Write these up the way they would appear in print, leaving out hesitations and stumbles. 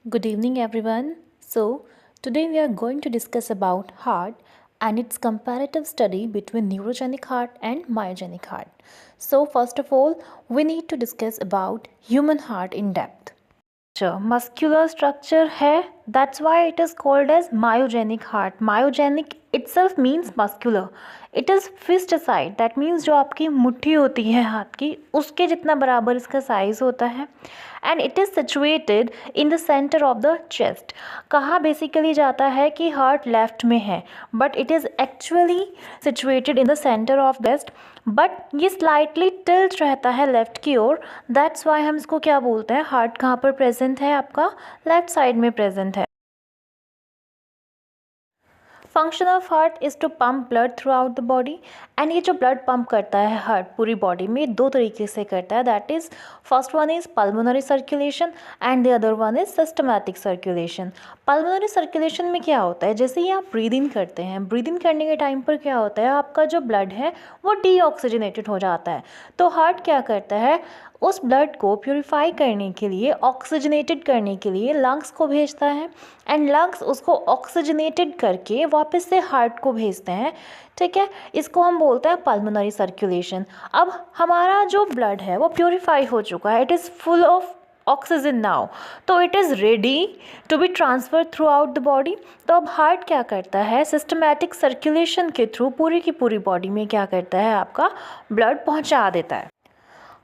Good evening everyone. So, today we are going to discuss about heart and its comparative study between neurogenic heart and myogenic heart. So, first of all, we need to discuss about human heart in depth. Muscular structure है, that's why it is called as myogenic heart. Myogenic itself means muscular. It is fist size, that means जो आपकी मुट्ठी होती है हाथ की उसके जितना बराबर इसका साइज होता है. And it is situated in the centre of the chest. कहाँ बेसिकली जाता है कि हार्ट लेफ्ट में है, but it is actually situated in the centre of chest, but ये स्लाइटली टिल्ट रहता है लेफ्ट की ओर. दैट्स वाई हम इसको क्या बोलते हैं, हार्ट कहाँ पर प्रेजेंट है, आपका लेफ्ट साइड में प्रेजेंट है. Function of heart is to pump blood throughout the body. And ये जो ब्लड पंप करता है हार्ट पूरी बॉडी में दो तरीके से करता है. That is first one is pulmonary circulation and the other one is systematic circulation. Pulmonary circulation में क्या होता है, जैसे ही आप ब्रीद इन करते हैं, ब्रीद इन करने के टाइम पर क्या होता है, आपका जो ब्लड है वो डीऑक्सीजनेटेड हो जाता है. तो हार्ट क्या करता है, उस ब्लड को प्योरीफाई करने के लिए, ऑक्सीजनेटेड करने के लिए लंग्स को भेजता है. एंड लंग्स उसको ऑक्सीजनेटेड करके वापस से हार्ट को भेजते हैं. ठीक है, इसको हम बोलते हैं पल्मोनरी सर्कुलेशन. अब हमारा जो ब्लड है वो प्योरीफाई हो चुका है, it is full of oxygen now, तो it is ready to be transfer throughout the body. तो अब हार्ट क्या करता है, सिस्टमैटिक सर्कुलेशन के थ्रू पूरी की पूरी बॉडी में क्या करता है, आपका ब्लड पहुंचा देता है.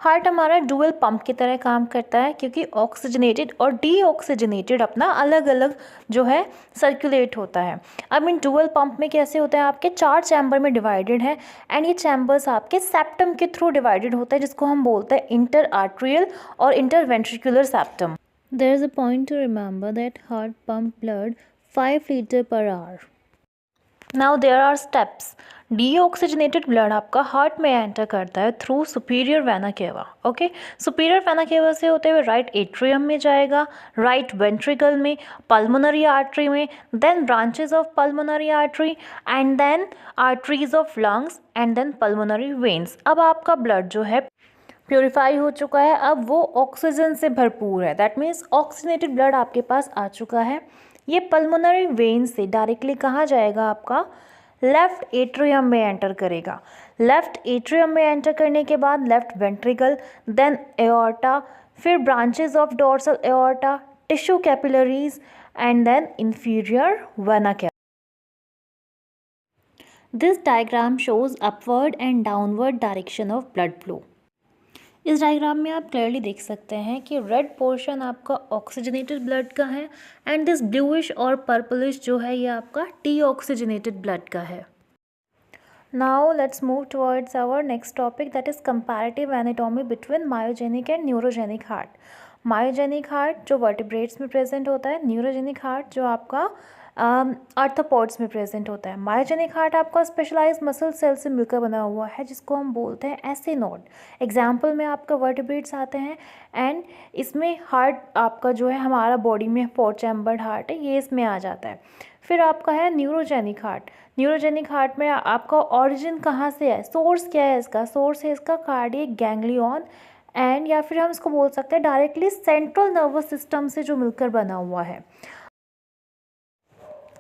हार्ट हमारा डुअल पंप की तरह काम करता है, क्योंकि ऑक्सीजनेटेड और डीऑक्सीजनेटेड अपना अलग अलग जो है सर्कुलेट होता है. अब इन डुअल पंप में कैसे होता है, आपके 4 चैम्बर में डिवाइडेड है. एंड ये चैम्बर्स आपके सेप्टम के थ्रू डिवाइडेड होता है, जिसको हम बोलते हैं इंटर आर्ट्रियल और inter ventricular septum. There is a point to remember that heart pump blood 5 litre per hour. Now there are steps. Deoxygenated blood आपका हार्ट में एंटर करता है through superior vena cava. Okay, superior vena cava से होते हुए right atrium में जाएगा, right ventricle में, पल्मोनरी आर्टरी में, then branches of pulmonary artery and then arteries of lungs and then pulmonary veins. अब आपका ब्लड जो है प्योरीफाई हो चुका है, अब वो ऑक्सीजन से भरपूर है. दैट मीन्स ऑक्सीजनेटेड ब्लड आपके पास आ चुका है. ये पल्मोनरी वेन से डायरेक्टली कहाँ जाएगा, आपका लेफ्ट एट्रियम में एंटर करेगा. लेफ्ट एट्रियम में एंटर करने के बाद लेफ्ट वेंट्रिकल, देन एओर्टा, फिर branches of dorsal aorta, tissue capillaries and then inferior vena cava. This diagram shows upward and downward direction of blood flow. इस diagram में आप क्लियरली देख सकते हैं कि रेड पोर्शन आपका ऑक्सीजनेटेड ब्लड का है एंड दिस ब्लूइश और पर्पलिश जो है ये आपका डीऑक्सीजनेटेड ब्लड का है. Now let's move towards our next topic, that is comparative anatomy between myogenic and neurogenic heart. Myogenic heart जो वर्टिब्रेट्स में प्रेजेंट होता है, न्यूरोजेनिक हार्ट जो आपका आर्थ्रोपोड्स में प्रेजेंट होता है. मायोजेनिक हार्ट आपका स्पेशलाइज्ड मसल सेल से मिलकर बना हुआ है, जिसको हम बोलते हैं ऐसे नोड. एग्जाम्पल में आपका वर्टिब्रेट्स आते हैं एंड इसमें हार्ट आपका जो है हमारा बॉडी में 4 चैम्बर्ड हार्ट है, ये इसमें आ जाता है. फिर आपका है न्यूरोजेनिक हार्ट. न्यूरोजेनिक हार्ट में आपका ऑरिजिन कहाँ से है, सोर्स क्या है इसका, सोर्स है इसका कार्डियक गैंग्लियन एंड या फिर हम इसको बोल सकते हैं डायरेक्टली सेंट्रल नर्वस सिस्टम से जो मिलकर बना हुआ है.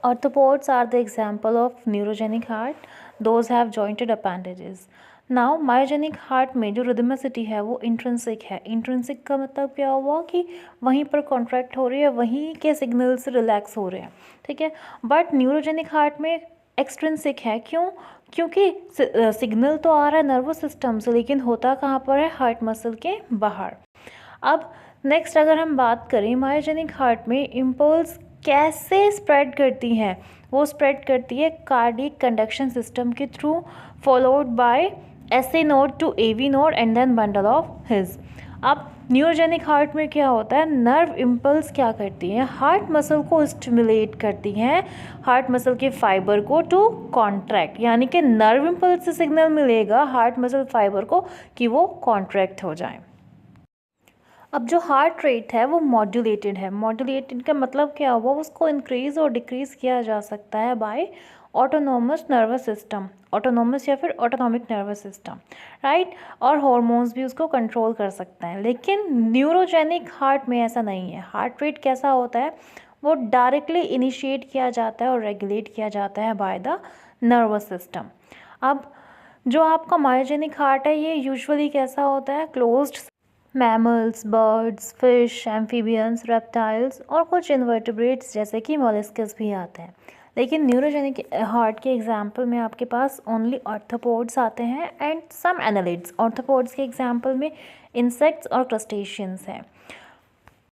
Arthropods are the example of neurogenic heart. Those have jointed appendages. Now myogenic heart में जो rhythmicity है वो इंट्रिंसिक है. इंट्रिंसिक का मतलब क्या हुआ कि वहीं पर कॉन्ट्रैक्ट हो रही है, वहीं के सिग्नल से रिलैक्स हो रहे हैं. ठीक है, बट न्यूरोजेनिक हार्ट में एक्सट्रिंसिक है. क्यों, क्योंकि सिग्नल तो आ रहा है नर्वस सिस्टम से, लेकिन होता कहाँ पर है, हार्ट मसल के बाहर. अब नेक्स्ट अगर हम बात करें मायोजेनिक हार्ट में इम्पल्स कैसे स्प्रेड करती हैं, वो स्प्रेड करती है कार्डियक कंडक्शन सिस्टम के through, followed by SA node to AV node and then bundle of His. अब न्यूरोजेनिक हार्ट में क्या होता है, नर्व इम्पल्स क्या करती हैं, हार्ट मसल को स्टिमुलेट करती हैं, हार्ट मसल के फाइबर को टू कॉन्ट्रैक्ट, यानी कि नर्व इम्पल्स से सिग्नल मिलेगा हार्ट मसल फाइबर को कि वो कॉन्ट्रैक्ट हो जाए. अब जो हार्ट रेट है वो मॉड्यूलेटेड है. मॉड्यूलेटेड का मतलब क्या हुआ, उसको इंक्रीज़ और डिक्रीज़ किया जा सकता है by autonomous nervous system, autonomous या फिर ऑटोनॉमिक नर्वस सिस्टम, राइट, और हॉर्मोन्स भी उसको कंट्रोल कर सकते हैं। लेकिन न्यूरोजेनिक हार्ट में ऐसा नहीं है। हार्ट रेट कैसा होता है, वो डायरेक्टली इनिशिएट किया जाता है और रेगुलेट किया जाता है बाय द नर्वस सिस्टम। अब जो आपका मायोजेनिक हार्ट है ये यूजुअली कैसा होता है, closed mammals, birds, fish, amphibians, reptiles और कुछ इन्वर्टिब्रेट्स जैसे कि मोलस्कस भी आते हैं। लेकिन न्यूरोजेनिक हार्ट के एग्जाम्पल में आपके पास ओनली ऑर्थोपोड्स आते हैं एंड सम एनालिड्स। ऑर्थोपोड्स के एग्जाम्पल में इंसेक्ट्स और क्रस्टेशियंस हैं।